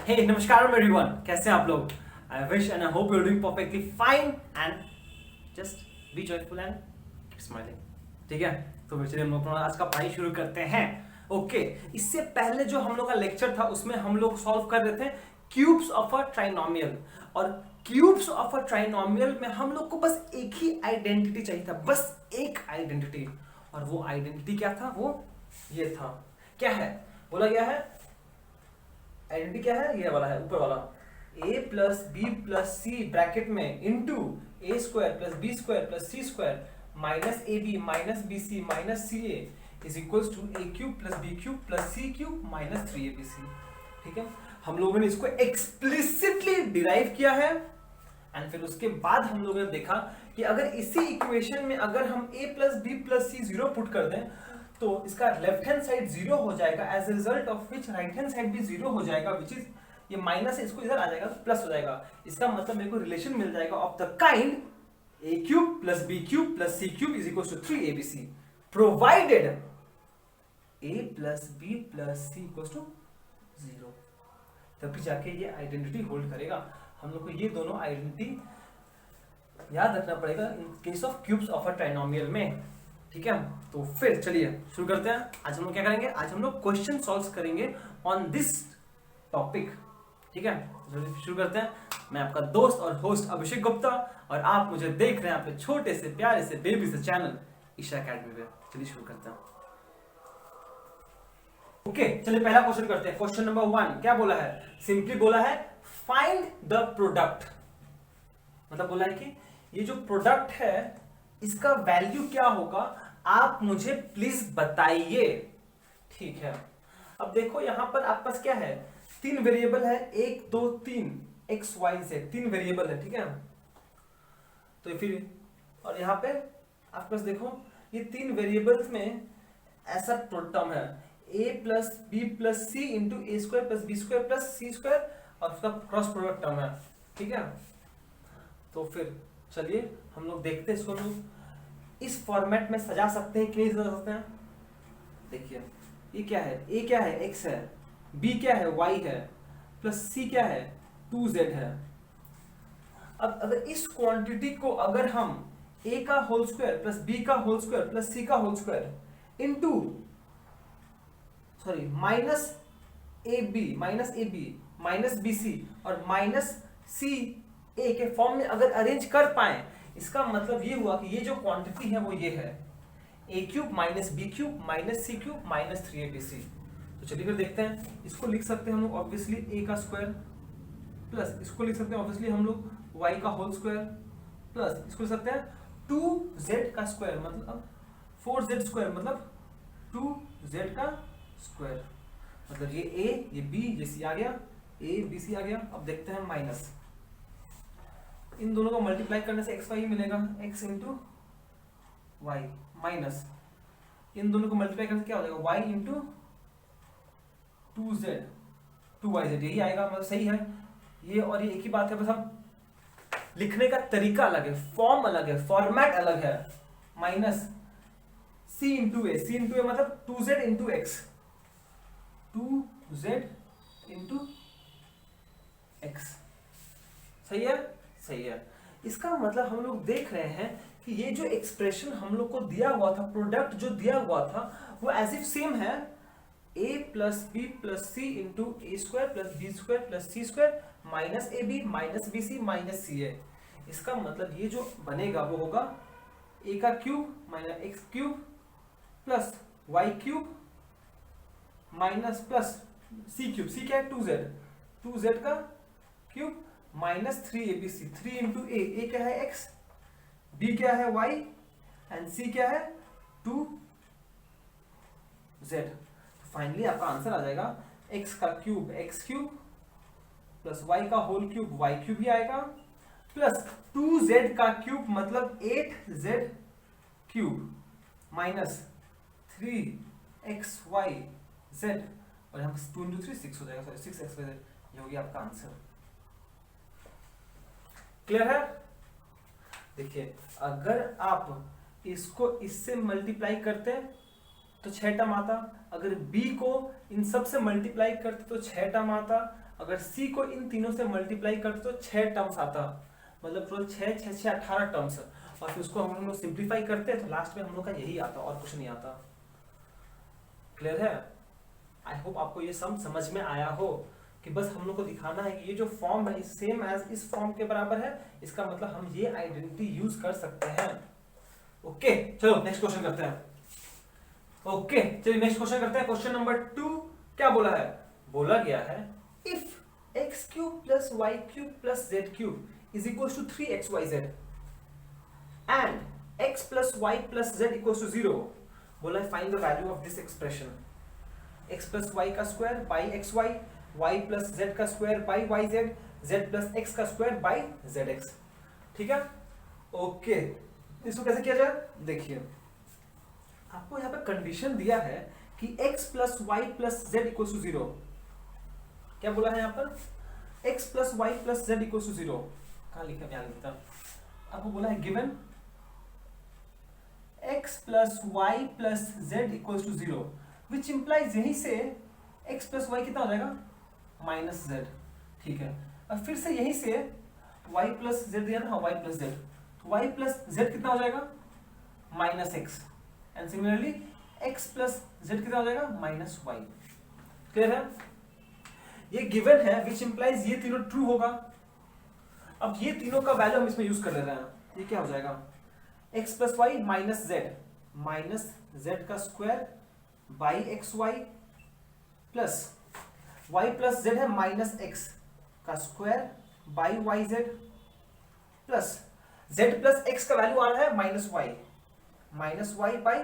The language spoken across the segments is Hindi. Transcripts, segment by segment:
हे नमस्कार एवरीवन, कैसे हैं आप लोग? I wish and I hope you are doing perfectly fine and just be joyful and keep smiling. ठीक है, तो फिर चलिए हम लोग आज का पढ़ाई शुरू करते हैं। ओके, इससे पहले जो हम लोग का लेक्चर था उसमें हम लोग सॉल्व कर रहे थे क्यूब्स ऑफ अ ट्राइनोमियल, और क्यूब्स ऑफ अ ट्राइनोमियल में हम लोग को बस एक ही आइडेंटिटी चाहिए था, बस एक आइडेंटिटी। और वो आइडेंटिटी क्या था? वो ये था। क्या है? बोला गया है आइडेंटिटी क्या है? ये वाला है, ऊपर वाला, a plus B plus c bracket में into A square plus B square plus C square minus A B minus B c minus c a is equals to a cube plus B cube plus C cube minus 3abc। ठीक है, हम लोगों ने इसको एक्सप्लिसिटली डिराइव किया है एंड फिर उसके बाद हम लोगों ने देखा कि अगर इसी इक्वेशन में अगर हम a plus B plus C 0 put कर दें तो इसका लेफ्ट हैंड साइड 0 हो जाएगा, as a result of which right hand side भी 0 हो जाएगा, विच इज ये माइनस है, इसको इधर आ जाएगा तो प्लस हो जाएगा। इसका मतलब मेरे को रिलेशन मिल जाएगा of the kind a cube plus B cube plus C cube is equal to 3abc, provided a plus B plus C equal to 0, तभी जाके ये आइडेंटिटी होल्ड करेगा। हम लोग को ये दोनों आइडेंटिटी याद रखना पड़ेगा in case of cubes of a trinomial में। ठीक है, तो फिर चलिए शुरू करते हैं। आज हम लोग क्या करेंगे? आज हम लोग क्वेश्चन सॉल्व करेंगे ऑन दिस टॉपिक। ठीक है, शुरू करते हैं। मैं आपका दोस्त और होस्ट अभिषेक गुप्ता, और आप मुझे देख रहे हैं अपने छोटे से प्यारे से बेबी से चैनल ईशा एकेडमी पे। चलिए शुरू करते हैं। ओके, चलिए पहला क्वेश्चन करते हैं। क्वेश्चन नंबर 1 क्या बोला है? सिंपली बोला है फाइंड द प्रोडक्ट। मतलब बोला है कि ये जो प्रोडक्ट है इसका वैल्यू क्या होगा, आप मुझे प्लीज बताइए। ठीक है, अब देखो यहां पर आपके पास क्या है, 3 वेरिएबल है, 1 2 3 एक्स वाई जेड, 3 वेरिएबल है। ठीक है, तो फिर और यहां पे आपके पास देखो ये 3 वेरिएबल्स में ऐसा टर्म है a plus B plus C into A square plus B square plus C square, और उसका क्रॉस प्रोडक्ट टर्म है। ठीक है, तो फिर चलिए हम लोग देखते हैं, इसको हम लोग इस फॉर्मेट में सजा सकते हैं कि नहीं सजा सकते हैं। देखिए ये क्या है, a क्या है, x है, b क्या है, y है, प्लस c क्या है, 2z है। अब अगर इस क्वांटिटी को अगर हम a का होल स्क्वायर प्लस b का होल स्क्वायर प्लस c का whole square into minus A B minus B C और माइनस सी ए के फॉर्म में अगर अरेंज कर पाए, इसका मतलब ये हुआ कि ये जो क्वांटिटी है वो ये है a cube minus B cube minus C cube minus 3abc। तो चलिए फिर देखते हैं। इसको लिख सकते हैं हम लोग ऑब्वियसली a का स्क्वायर, प्लस इसको लिख सकते हैं ऑब्वियसली हम लोग y का होल स्क्वायर, प्लस इसको लिख सकते हैं 2z का स्क्वायर मतलब 4z स्क्वायर मतलब 2z का स्क्वायर। मतलब ये a ये b ये c आ गया, a b c आ गया। अब देखते हैं माइनस, इन दोनों को मल्टीप्लाई करने से एक्स वाई मिलेगा, x इंटू वाई, माइनस इन दोनों को मल्टीप्लाई करने से क्या हो जाएगा, y इंटू 2yz, यही आएगा। मतलब सही है ये, और ये एक ही बात है, बस हम लिखने का तरीका अलग है, फॉर्म अलग है, फॉर्मेट अलग है। माइनस c इंटू ए मतलब 2z into x, 2z into x. सही है, सही है। इसका मतलब हम लोग देख रहे हैं कि ये जो एक्सप्रेशन हम लोग को दिया हुआ था, प्रोडक्ट जो दिया हुआ था, वो एज इफ सेम है a plus B plus C into A square plus B square plus C square minus A B minus B c minus c a. इसका मतलब ये जो बनेगा वो होगा a का cube minus x cube plus Y cube minus plus सी क्यूब, सी क्या है 2z का क्यूब माइनस 3abc, 3 इंटू ए क्या है x, b क्या है y एंड c क्या है 2z। फाइनली आपका आंसर आ जाएगा x का cube x cube plus y का होल क्यूब y क्यूब ही आएगा, प्लस 2z का क्यूब मतलब 8z क्यूब माइनस 3xyz, और यहाँ 2 इंटू 3 6 हो जाएगा, सॉरी 6xyz। ये हो गया आपका आंसर। क्लियर है? देखिए अगर आप इसको इससे मल्टीप्लाई करते तो 6 टर्म आता, अगर b को इन सब से मल्टीप्लाई करते तो 6 टर्म आता, अगर c को इन तीनों से मल्टीप्लाई करते तो 6 टर्म्स आता, मतलब टोटल 6 6 6 18 टर्म्स, और फिर उसको हम लोग सिंप्लीफाई करते तो लास्ट में हम लोग का यही आता और कुछ नहीं आता। क्लियर है? आई होप आपको ये सम समझ में आया हो कि बस हम लोग को दिखाना है कि ये जो फॉर्म है सेम एज इस फॉर्म के बराबर है, इसका मतलब हम ये आइडेंटिटी यूज कर सकते हैं। ओके चलो नेक्स्ट क्वेश्चन करते हैं। ओके चलिए नेक्स्ट क्वेश्चन करते हैं। क्वेश्चन नंबर 2 क्या बोला है? बोला गया है if x cube plus Y cube plus Z cube is equal to 3xyz and x plus Y plus Z equal to 0। बोला है find the value of this expression, x plus y का square by x y, y plus z का square by Y z, z plus x का स्क्वायर बाई जेड एक्स। ठीक है ओके, इसको कैसे किया जाए? देखिए आपको यहाँ पे कंडीशन दिया है कि x plus Y plus Z equal to 0। क्या बोला है यहाँ पर? x plus Y plus Z equal to 0। कहाँ लिखा? यहाँ लिखता। आपको बोला है given x plus Y plus Z equal to 0 which implies यहीं से x प्लस वाई कितना हो जाएगा? Minus Z. ठीक है, अब फिर से यहीं से y प्लस जेड दिया ना, y प्लस जेड, तो y प्लस जेड कितना हो जाएगा? Minus x, and similarly x plus Z कितना हो जाएगा? Minus Y. क्लियर है? ये गिवन है विच इंप्लाइज ये तीनों ट्रू होगा। अब ये तीनों का वैल्यू हम इसमें यूज कर ले रहे हैं। ये क्या हो जाएगा? x plus Y minus z का square by x Y plus y plus z है माइनस एक्स का square by Y Z plus z plus x का वैल्यू आ रहा है minus y by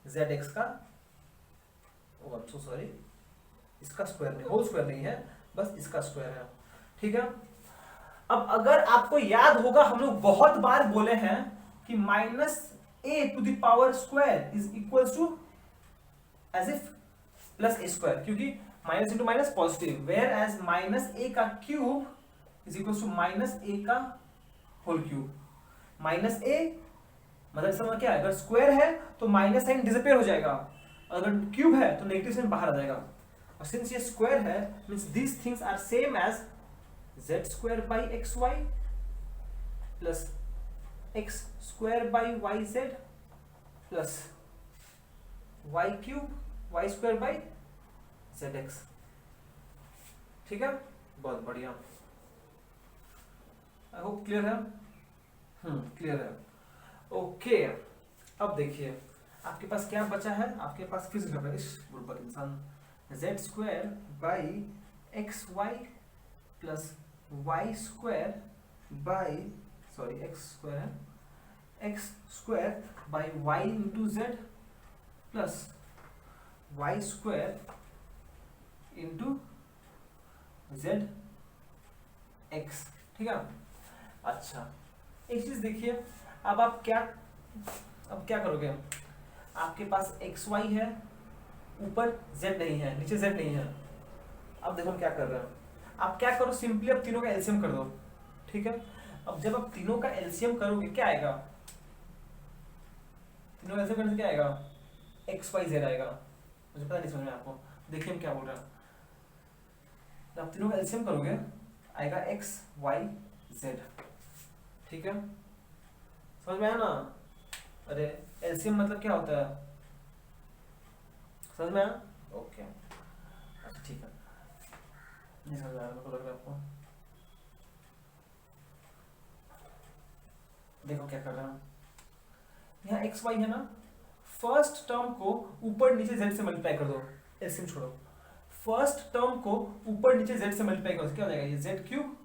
Z x का, सॉरी इसका स्क्वायर नहीं, होल स्क्वायर नहीं है, बस इसका स्क्वायर है। ठीक है, अब अगर आपको याद होगा हम लोग बहुत बार बोले हैं कि minus a to the power square is equal to as if plus a square, क्योंकि minus into minus positive, whereas minus a का cube is equal to minus a का होल क्यूब। माइनस ए मतलब समझ क्या है? अगर स्क्वायर है तो माइनस साइन डिसअपीयर हो जाएगा, अगर क्यूब है तो नेगेटिव साइन बाहर आ जाएगा। और सिंस ये स्क्वायर है means these things are same as z square by x Y plus X square by Y Z plus Y cube Y square by Z x. ठीक है, बहुत बढ़िया, आई होप क्लियर है। क्लियर है। ओके अब देखिए आपके पास क्या बचा है? आपके पास फिर से इस बुर्बक इंसान z square by x Y plus y square by x square है, x square by y into z plus y square into z x. ठीक है, अच्छा एक चीज देखिए, अब आप क्या करोगे? आपके पास एक्स वाई है, ऊपर z नहीं है, नीचे z नहीं है। अब देखो हम क्या कर रहे हैं, आप क्या करो सिंपली अब तीनों का एलसीएम कर दो। ठीक है, अब जब आप तीनों का एलसीएम करोगे क्या आएगा? तीनों का एलसीएम करने से क्या आएगा? एक्स वाई जेड आएगा। मुझे पता नहीं समझ में आपको, देखिए हम क्या बोल रहे हैं। जब आप तीनों का एलसीएम करोगे आएगा एक्स वाई जेड। ठीक है, समझ में आया ना? अरे एलसीएम मतलब क्या होता है, समझ में आया? ओके अच्छा ठीक है, नहीं समझ आया मेरे को लग रहा है आपको। देखो क्या कर रहा हूँ, यहाँ एक्स वाई है ना, फर्स्ट टर्म को ऊपर नीचे जेड से मल्टीप्लाई कर दो, एलसीएम छोड़ो। फर्स्ट टर्म को ऊपर नीचे जेड से मल्टीप्लाई करो, क्या हो जाएगा? ये Z cube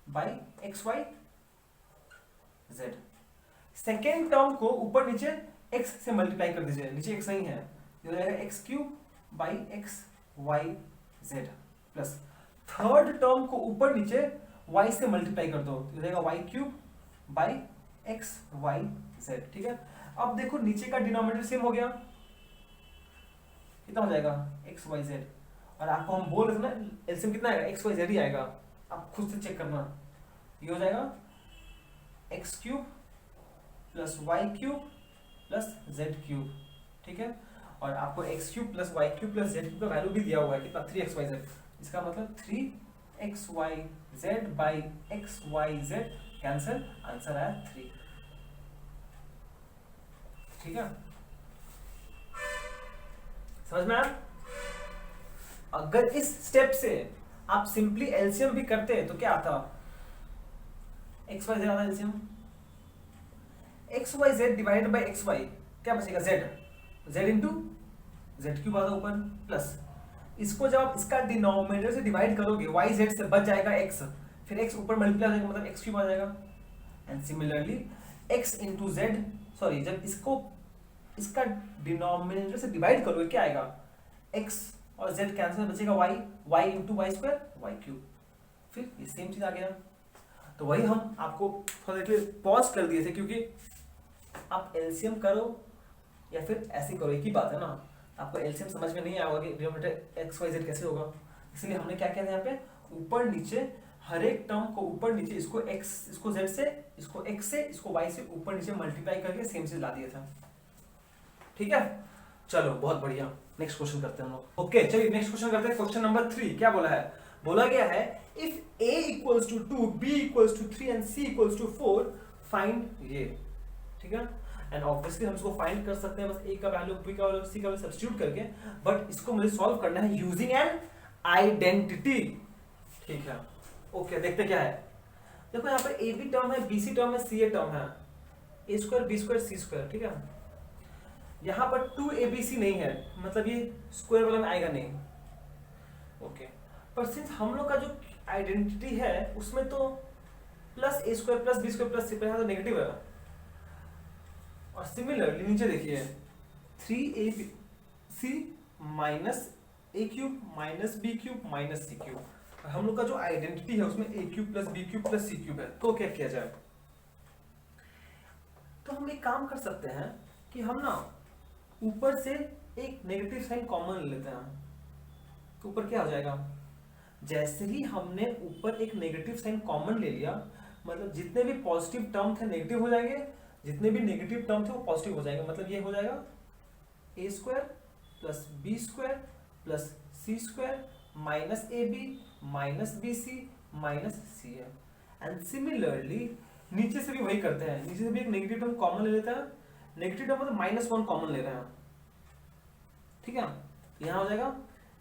by x Y Z. Second term को ऊपर नीचे x से मल्टीप्लाई कर दीजिए, नीचे x नहीं है, ये हो जाएगा X cube by x Y Z plus third term को ऊपर नीचे y से मल्टीप्लाई कर दो, ये हो जाएगा Y cube by x Y Z. ठीक है, अब देखो नीचे का डिनोमिनेटर सेम हो गया, कितना हो जाएगा? X Y Z. और आपको हम बोल रहे थे ना एलसीएम कितना आएगा? एक्स वाई जेड ही आएगा, आप खुद से चेक करना। ये हो जाएगा X cube plus Y cube plus Z cube. ठीक है, और आपको X cube plus Y cube plus Z cube का वैल्यू भी दिया हुआ है कितना? 3xyz। इसका मतलब 3 X Y Z by x Y Z cancel, answer आया 3। ठीक है, समझ में आया? अगर इस स्टेप से आप सिंपली एलसीएम भी करते तो क्या आता? एक्स वाई जेड आता LCM, X Y Z divided by x Y क्या बचेगा? Z, Z into Z cube आता ऊपर, प्लस इसको जब आप इसका डिनोमिनेटर से डिवाइड करोगे वाई जेड से बच जाएगा एक्स, फिर एक्स ऊपर मल्टीप्लाई हो जाएगा मतलब एक्स क्यूब आ जाएगा। And similarly x into Z, sorry जब इसको इसका डिनोमिनेटर से डिवाइड करोगे क्या आएगा? एक्स और जेड कैंसिल, बचेगा Y, Y into Y square Y cube, फिर ये सेम चीज आ गया। तो वही हम आपको थोड़ा देर पॉज कर दिए थे क्योंकि आप एलसीएम करो या फिर ऐसे करो एक ही बात है ना, आपको एलसीएम समझ में नहीं आएगा कि डिनोमिनेटर एक्स वाई जेड कैसे होगा। इसलिए हमने क्या किया था यहाँ पे, ऊपर नीचे हर एक टर्म को ऊपर नीचे, इसको x इसको z से, इसको x से, इसको y से ऊपर नीचे मल्टीप्लाई करके सेम चीज ला दिया था। ठीक है, चलो बहुत बढ़िया, नेक्स्ट क्वेश्चन करते हैं हम लोग। ओके चलिए नेक्स्ट क्वेश्चन करते हैं। क्वेश्चन नंबर 3 क्या बोला है? बोला गया है if a equals to 2, b equals to 3 and c equals to 4 find ये। ठीक है, एंड ऑब्वियसली हम इसको फाइंड कर सकते हैं बस a का वैल्यू, b का वैल्यू, c का वैल्यू सब्स्टिट्यूट करके, बट इसको मुझे सॉल्व करना है यूजिंग एन आइडेंटिटी। ठीक है, ओके देखते क्या है। देखो यहाँ पर ए बी टर्म है, बी सी टर्म है, सी ए टर्म है, ए स्क्वायर बी स्क्वायर सी स्क्वायर। ठीक है, यहाँ पर 2abc नहीं है, मतलब ये स्क्वायर वाला में आएगा नहीं। ओके, पर सिंस हम लोग का जो आइडेंटिटी है उसमें तो plus a square plus B square plus c पर, तो नेगेटिव है। और सिमिलरली नीचे देखिए 3ac minus a cube minus B cube minus C cube, हम लोग का जो आइडेंटिटी है उसमें a cube plus B cube plus C cube है। तो क्या किया जाए? तो हम एक काम कर सकते हैं कि हम ना ऊपर से एक नेगेटिव साइन कॉमन ले लेते हैं। तो ऊपर क्या हो जाएगा? जैसे ही हमने ऊपर एक नेगेटिव साइन कॉमन ले लिया, मतलब जितने भी पॉजिटिव टर्म थे नेगेटिव हो जाएंगे, जितने भी नेगेटिव टर्म थे वो पॉजिटिव हो जाएंगे। मतलब ये हो जाएगा a square plus B square plus C square minus A B minus B c minus c है। एंड सिमिलरली नीचे से भी वही करते हैं, नीचे से भी एक नेगेटिव टर्म कॉमन ले लेते हैं, नेगेटिव टर्म मतलब -1 कॉमन ले रहे हैं। ठीक है, यहां हो जाएगा,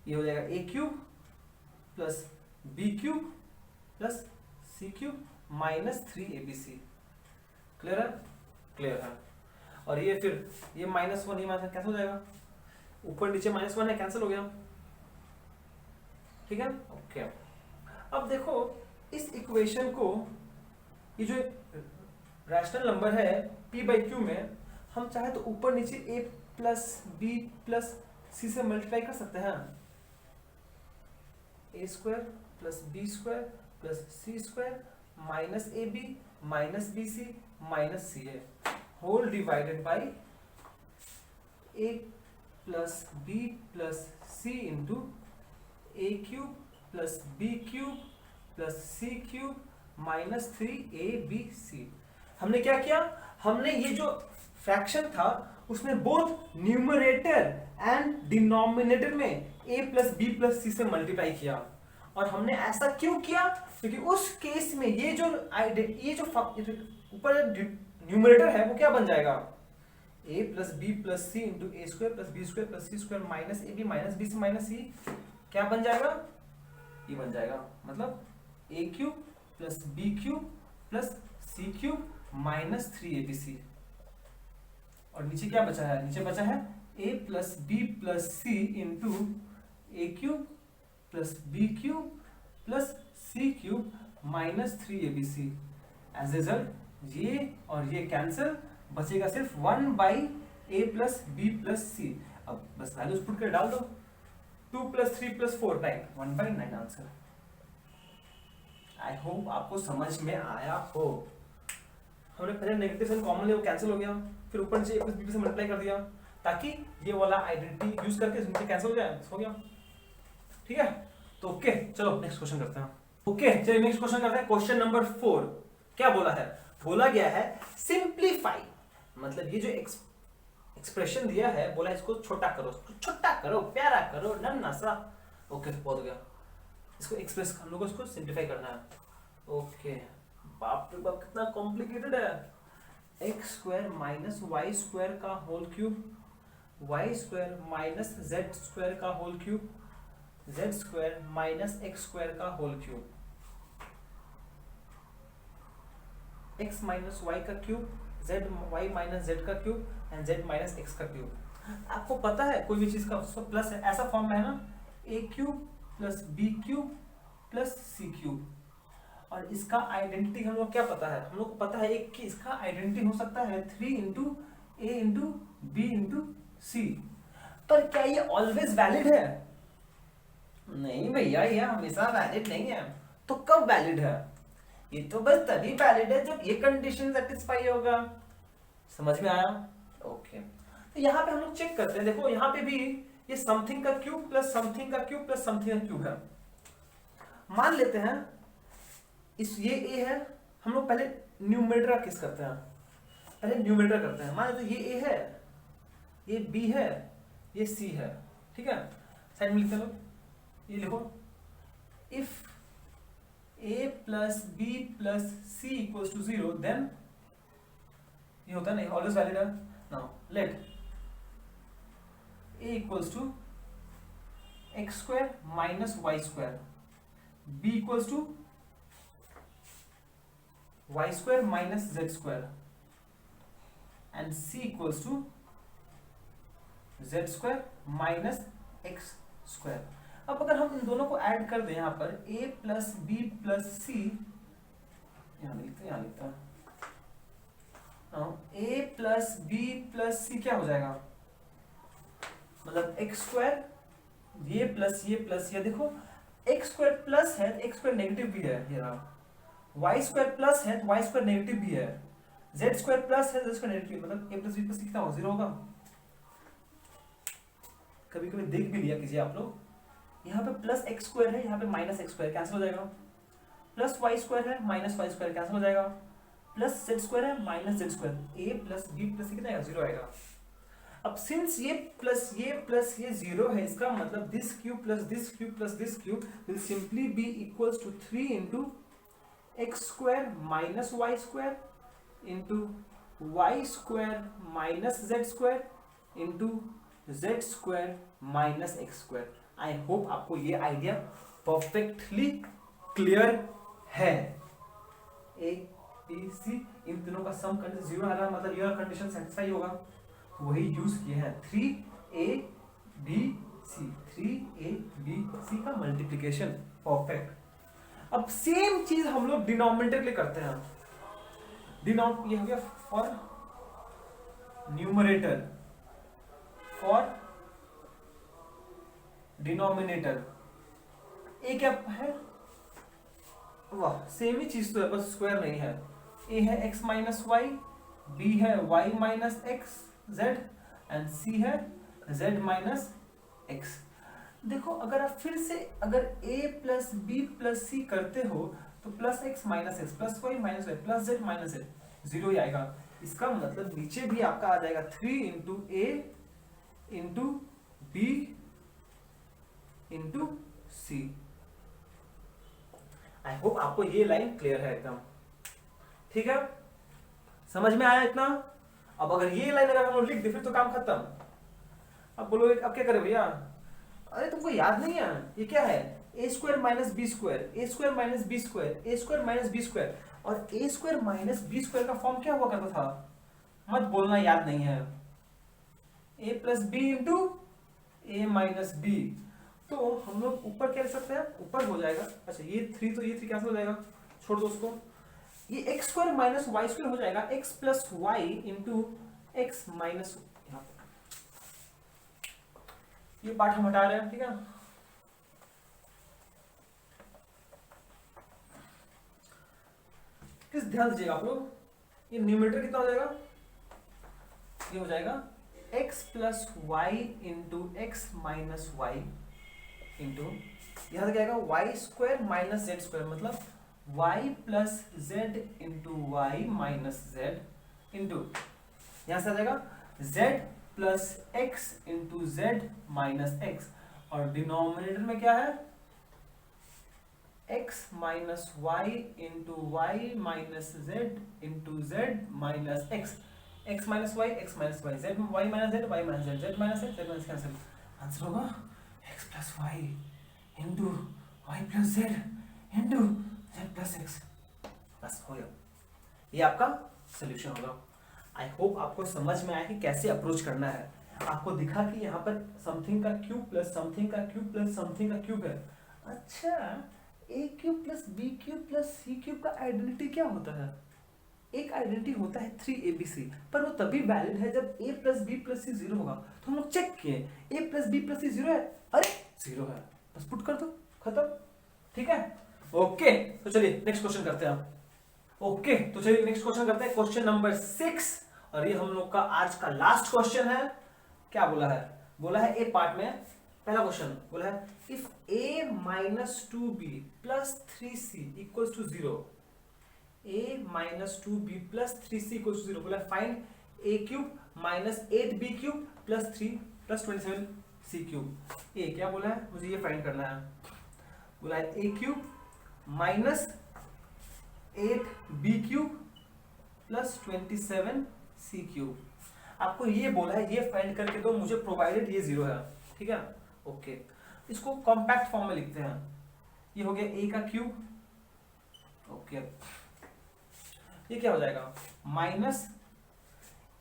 ये हो जाएगा a cube plus B cube plus C cube minus 3abc। Clear है? क्लियर है। और ये फिर ये -1 ये माइनस कैंसिल हो जाएगा, ऊपर नीचे -1 है, कैंसिल हो गया। ठीक है, ओके। अब देखो इस इक्वेशन को, ये जो रैशनल नंबर है p बाई क्यू में, हम चाहे तो ऊपर नीचे a plus B plus c से मल्टीप्लाई कर सकते हैं। A square plus B square plus C square minus A B minus B c minus c a whole divided by a plus B plus C into a cube plus B cube plus C cube minus 3abc। हमने क्या किया? हमने ये जो फ्रैक्शन था उसमें बोथ न्यूमरेटर एंड डिनोमिनेटर में a plus B plus c से मल्टीप्लाई किया। और हमने ऐसा क्यों किया? क्योंकि उस केस में ये जो ऊपर न्यूमरेटर है वो क्या बन जाएगा? a plus B plus C into A square plus B square plus C square minus A B minus B c minus c क्या बन जाएगा? ये बन जाएगा, मतलब a cube plus B cube plus C cube minus 3abc। और नीचे क्या बचा है? नीचे बचा है a plus B plus C into a cube plus B cube plus C cube minus 3abc। As result ये और ये कैंसिल, बचेगा सिर्फ 1 by a plus B plus c. अब बस वैल्यूज पुट कर डाल दो, 2 plus 3 plus 4 9, 1/9 answer. I hope आपको समझ में आया हो। हमने पहले नेगेटिव साइन कॉमन ले वो कैंसिल हो गया, फिर ऊपर नीचे a प्लस बी से मल्टीप्लाई कर दिया ताकि ये वाला आइडेंटिटी यूज करके नीचे कैंसिल हो जाए, हो गया। ठीक है, तो ओके चलो नेक्स्ट क्वेश्चन करते हैं। ओके चलिए नेक्स्ट क्वेश्चन करते हैं। क्वेश्चन नंबर 4 क्या बोला है? बोला गया है सिंप्लीफाई, मतलब ये जो एक्सप्रेशन दिया है, बोला इसको छोटा करो, छोटा करो, प्यारा करो, नन्हा सा। ओके बहुत हो गया। इसको एक्सप्रेस हम लोग को इसको सिंप्लीफाई करना है। ओके, बाप रे बाप कितना कॉम्प्लिकेटेड है। X square minus Y square का whole cube, Y square minus Z square का whole cube, z square minus x square का whole cube, x minus y का cube, z Y minus z का cube and z minus x का क्यूब। आपको पता है कोई भी चीज का उसको प्लस है, ऐसा फॉर्म में है ना, a cube plus B cube plus C cube. और इसका आइडेंटिटी हम लोग क्या पता है, हम लोग को पता है एक कि इसका आइडेंटिटी हो सकता है 3 into A into B into सी। पर क्या ये ऑलवेज वैलिड है? नहीं भैया, ये हमेशा वैलिड नहीं है। तो कब वैलिड है? ये तो बस तभी वैलिड है जब ये कंडीशन सेटिस्फाई होगा। समझ में आया? ओके, तो यहाँ पे हम लोग चेक करते हैं। देखो यहाँ पे भी ये समथिंग का क्यूब प्लस समथिंग का क्यूब प्लस समथिंग का क्यूब है। मान लेते हैं इस ये ए है, हम लोग पहले न्यूमरेटर का केस करते हैं, पहले न्यूमरेटर करते हैं। मान लेते ये ए है, ये बी है, ये सी है, ठीक है। साइड में लिखते हैं लोग, ये लिखो if a plus B plus C equals to 0 then ये होता है नहीं, ऑलवेज वैलिड है। Now let a equals to X square minus Y square, b equals to Y square minus Z square and c equals to Z square minus x square. अब अगर हम इन दोनों को ऐड कर दें यहाँ पर a प्लस बी प्लस सी, यहाँ लिखते हैं a प्लस बी प्लस सी क्या हो जाएगा, मतलब एक्स स्क्वायर ये प्लस ये देखो एक्स स्क्वायर प्लस है, एक्स स्क्वायर नेगेटिव भी है, ये रहा। वाई स्क्वायर प्लस है तो वाई स्क्वायर नेगेटिव भी है, जेड स्क्वायर प्लस है जेड स्क्वायर नेगेटिव, मतलब a प्लस बी प्लस सी कितना होगा, 0 होगा। कभी कभी देख भी लिया कीजिए आप लोग, यहाँ पे प्लस एक्स स्क्वायर है, यहाँ पे माइनस एक्स स्क्वायर कैंसिल हो जाएगा, प्लस वाई स्क्वायर है माइनस वाई स्क्वायर कैंसिल हो जाएगा, प्लस जेड स्क्वायर है माइनस जेड स्क्वायर, ए प्लस बी प्लस कितना आएगा, 0 आएगा। अब सिंस ये प्लस ये 0 है, इसका मतलब this cube plus this cube plus this cube will simply be equals to 3 into X square minus Y square into Y square minus Z square into Z square minus x square. I hope आपको ये आइडिया परफेक्टली क्लियर है। ए बी सी इन तीनों का सम कंडीशन 0 आ रहा, मतलब यह कंडीशन सेटिस्फाई होगा, तो वही यूज किए हैं 3a b c, 3a b c का मल्टीप्लिकेशन। परफेक्ट। अब सेम चीज हम लोग डिनोमिनेटर के लिए करते हैं। ये हो गया फॉर न्यूमरेटर, फॉर डिनोमिनेटर ए क्या है, वाह सेम ही चीज तो है, बस स्क्वायर नहीं है। ए है x माइनस वाई, बी है y minus x z and c है z माइनस एक्स। देखो अगर आप फिर से अगर a plus B plus C करते हो तो plus X minus X plus Y minus Y plus Z minus Z, 0 ही आएगा। इसका मतलब नीचे भी आपका आ जाएगा 3 into A into B into C. I hope आपको ये लाइन क्लियर है एकदम, ठीक है, समझ में आया इतना। अब अगर ये लाइन अगर हम लोग लिख दे फिर तो काम खत्म। अब बोलो अब क्या करें भैया, अरे तुमको याद नहीं है ये क्या है, ए स्क्वायर माइनस बी स्क्वायर, ए स्क्वायर माइनस बी स्क्वायर, ए स्क्वायर माइनस बी स्क्वायर। और ए स्क्वायर माइनस बी स्क्वायर का फॉर्म क्या हुआ करता था, मत बोलना याद नहीं है, ए प्लस बी इंटू ए माइनस बी। तो हम लोग ऊपर क्या लिख सकते हैं, ऊपर हो जाएगा, अच्छा ये 3 तो ये 3 कैंसिल हो जाएगा, छोड़ दो उसको। ये X square minus Y square हो जाएगा X plus Y into X minus, ये पार्ट हम हटा रहे हैं, ठीक है। किस ध्यान दीजिएगा आप लोग, ये न्यूमरेटर कितना हो जाएगा, ये हो जाएगा x plus Y into X minus Y into यहां तक आएगा Y square minus Z square, मतलब y plus Z into Y minus Z into यहां से आ जाएगा z plus X into Z minus X. और डिनोमिनेटर में क्या है, x minus Y into Y minus Z into Z minus X, X minus Y, X minus Y, Z Y minus Z, Y minus Z, Z minus x, z minus cancel, answer होगा x plus Y into y plus Z into z plus x. बस हो गया, ये आपका सोल्यूशन होगा। आई होप आपको समझ में आया कि कैसे अप्रोच करना है। आपको दिखा कि यहाँ पर समथिंग का क्यूब प्लस समथिंग का क्यूब प्लस समथिंग का क्यूब है। अच्छा, a cube plus B cube plus C cube का आइडेंटिटी क्या होता है? एक आइडेंटिटी होता है 3abc, पर वो तभी वैलिड है जब a plus B plus C zero होगा। तो हम लोग चेक किए a plus B plus C zero है, अरे जीरो है, बस पुट कर दो, खत्म। ठीक है, ओके। तो चलिए नेक्स्ट क्वेश्चन करते हैं आप। ओके, तो चलिए नेक्स्ट क्वेश्चन करते हैं, क्वेश्चन नंबर 6, और ये हम लोग का आज का लास्ट क्वेश्चन है। क्या बोला है? बोला है ए पार्ट में पहला क्वेश्चन बोला है if a minus 2b plus 3c equals to 0, a minus 2b plus 3c equals to 0, बोला find a cube minus 8b cube plus 3 plus 27c cube. ये क्या बोला है? मुझे ये फाइंड करना है। बोला है a cube minus 8b cube plus 27c cube. आपको ये बोला है ये फाइंड करके दो मुझे, प्रोवाइडेड ये 0 है। ठीक है, ओके। इसको कॉम्पैक्ट फॉर्म में लिखते हैं। ये हो गया a का क्यूब, ओके। ये क्या हो जाएगा? माइनस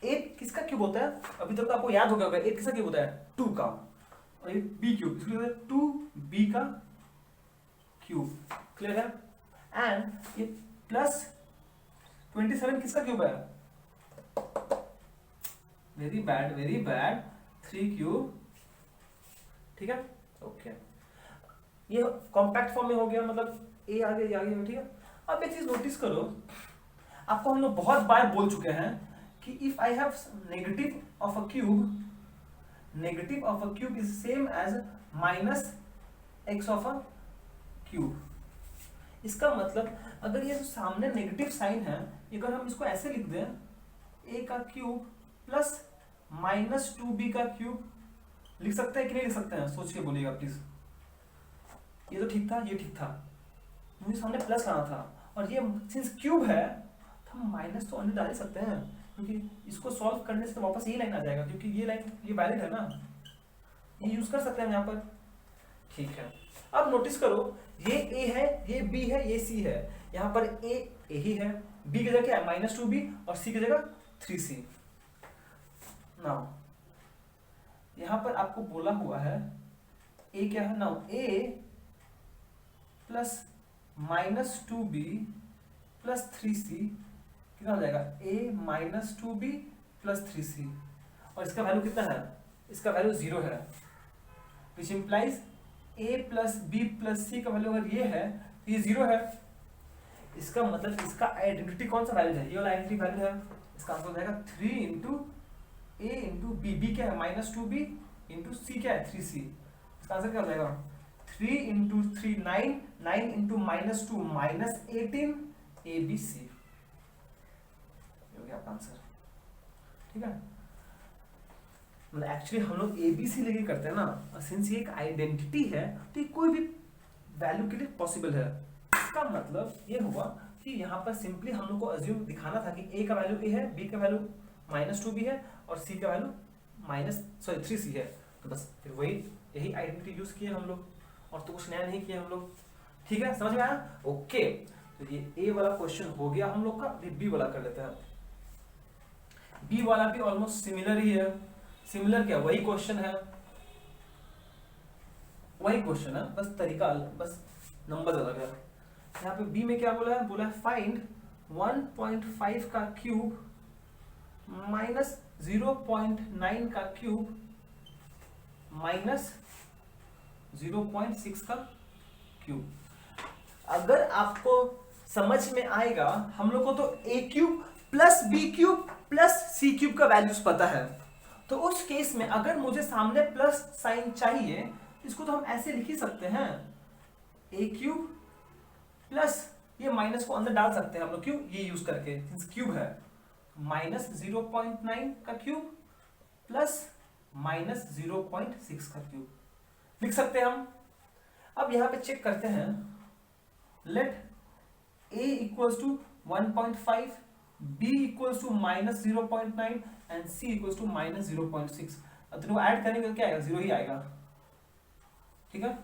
8 किसका क्यूब होता है? अभी तक तो आपको याद हो गया होगा 8 किसका क्यूब होता है? 2 का, और ये b क्यूब, इसलिए 2b का क्यूब। क्लियर है? एंड ये प्लस 27 किसका क्यूब है? Very bad, very bad, 3 cube. ठीक है, ओके। ये कॉम्पैक्ट फॉर्म में हो गया, मतलब ए आ गया, ये आ गया। ठीक है, अब एक चीज नोटिस करो, आपको हम लोग बहुत बार बोल चुके हैं कि if I have negative of a cube, negative of a cube is same as minus X of a cube. इसका मतलब अगर ये सामने नेगेटिव साइन है, अगर हम इसको ऐसे लिख दें a का क्यूब प्लस माइनस 2b का क्यूब, लिख सकते हैं कि नहीं लिख सकते हैं? सोच के बोलिएगा प्लीज। ये तो ठीक था, ये ठीक था, मुझे सामने प्लस आना था, और ये सिंस क्यूब है तो हम माइनस तो अंदर डाल ही सकते हैं, क्योंकि इसको सॉल्व करने से तो वापस ये लाइन आ जाएगा, क्योंकि ये लाइन ये वैलिड है ना, ये यूज कर सकते हैं यहाँ पर। ठीक है, अब नोटिस करो ये a है, ये b है, ये c है। यहाँ पर a ही है, b की जगह क्या है? माइनस 2b, और c की जगह 3c। नाउ यहाँ पर आपको बोला हुआ है a क्या है? Now a plus minus 2b plus 3c कितना हो जाएगा? a minus 2b plus 3c, और इसका वैल्यू कितना है? इसका वैल्यू 0 है, which implies a plus B plus c का वैल्यू अगर ये है तो ये 0 है। इसका मतलब इसका आइडेंटिटी कौन सा वैल्यू है? ये वाला आइडेंटिटी वैल्यू है। इसका आंसर हो जाएगा 3 into A into B. B क्या है? माइनस 2b इंटू सी क्या है? 3c। इसका आंसर क्या हो जाएगा? 3 into 3 9, 9 into minus 2 minus 18 ABC। ये हो गया आपका आंसर। ठीक है, मतलब एक्चुअली हम लोग ABC लेके करते हैं ना, और सिंस ये एक आइडेंटिटी है तो ये कोई भी वैल्यू के लिए पॉसिबल है। इसका मतलब ये हुआ कि यहाँ पर सिंपली हम लोग को अज्यूम दिखाना था कि a का वैल्यू a है, b का वैल्यू माइनस 2b है, और c का वैल्यू 3c है। तो बस फिर वही यही आइडेंटिटी यूज किए हम लोग, और तो कुछ नया नहीं किया हम लोग। ठीक है, समझ में आया? ओके, तो ये a वाला क्वेश्चन हो गया हम लोग का। अभी b वाला कर लेते हैं। b वाला भी ऑलमोस्ट सिमिलर ही है। सिमिलर क्या? वही क्वेश्चन है, वही क्वेश्चन है, बस तरीका, बस नंबर अलग है। यहाँ पे बी में क्या बोला है? बोला है फाइंड 1.5 का क्यूब माइनस 0.9 का क्यूब माइनस 0.6 का क्यूब। अगर आपको समझ में आएगा, हम लोग को तो a cube plus B cube plus C cube का वैल्यूज पता है, तो उस केस में अगर मुझे सामने प्लस साइन चाहिए, इसको तो हम ऐसे लिख ही सकते हैं, a क्यूब प्लस ये माइनस को अंदर डाल सकते हैं हम लोग, क्यों? ये यूज करके, सिंस क्यूब है, माइनस 0.9 का क्यूब प्लस माइनस 0.6 का क्यूब लिख सकते हैं हम। अब यहां पे चेक करते हैं, late a equals to 1.5, b equals to -0.9 and c equals to -0.6. अब तेरे को ऐड करेंगे तो क्या आएगा, 0 ही आएगा, ठीक है।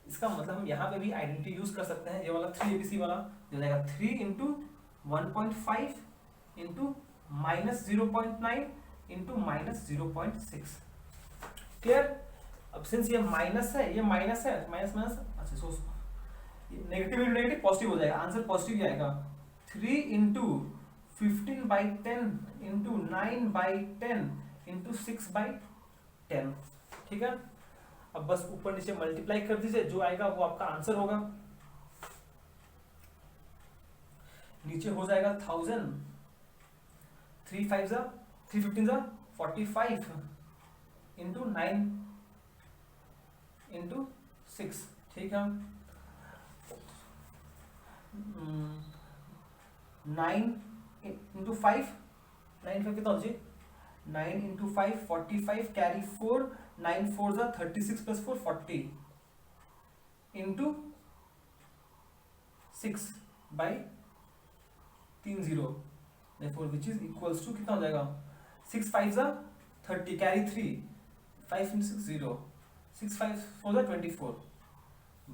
इसका मतलब हम यहाँ पे भी आइडेंटिटी यूज कर सकते हैं, ये वाला 3abc वाला जो जाएगा 3 इंटू 1.5 इंटू -0.9 इंटू -0.6, क्लियर। अब सिंस ये माइनस है, ये माइनस है, माइनस माइनस, अच्छा so negative into negative positive हो जाएगा, आंसर पॉजिटिव ही आएगा। 3 इंटू 15/10 इंटू 9/10 इंटू 6/10, ठीक है। अब बस ऊपर नीचे मल्टीप्लाई कर दीजिए, जो आएगा वो आपका आंसर होगा। नीचे हो जाएगा 1000, 3 5 जा 3 15 जा 45 इंटू 9 इंटू 6, ठीक है। 9 इंटू 5, 9 5 कितना हो जी, 9 इंटू 5 45, कैरी 4, 9 4 जा 36 plus 4 40 into 6/30, therefore which is equals to कितना हो जाएगा, 6 5 जा 30, कैरी 3, 5 into 6 0, 6 5 4 जा 24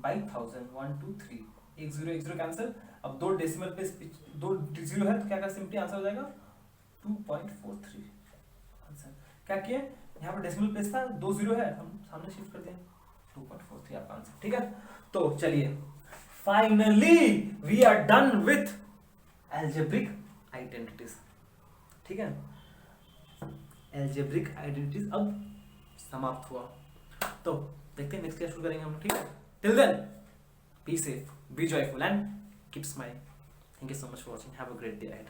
by 1000, 1 2 3, एक जीरो कैंसिल। अब दो डेसिमल प्लेस, दो जीरो है तो क्या कर सिंपली आंसर हो जाएगा 2.43 आंसर। क्या किए, यहाँ पर डेसिमल प्लेस था, दो जीरो है, हम सामने शिफ्ट कर दिए, 2.43 आपका आंसर, ठीक है। तो चलिए finally we are done with algebraic identities, ठीक है। एल्जेब्रिक आइडेंटिटीज अब समाप्त हुआ, तो देखते हैं नेक्स्ट क्लास शुरू करेंगे हम, ठीक है। Till then be safe, be joyful and keep smiling. Thank you so much for watching. Have a great day ahead.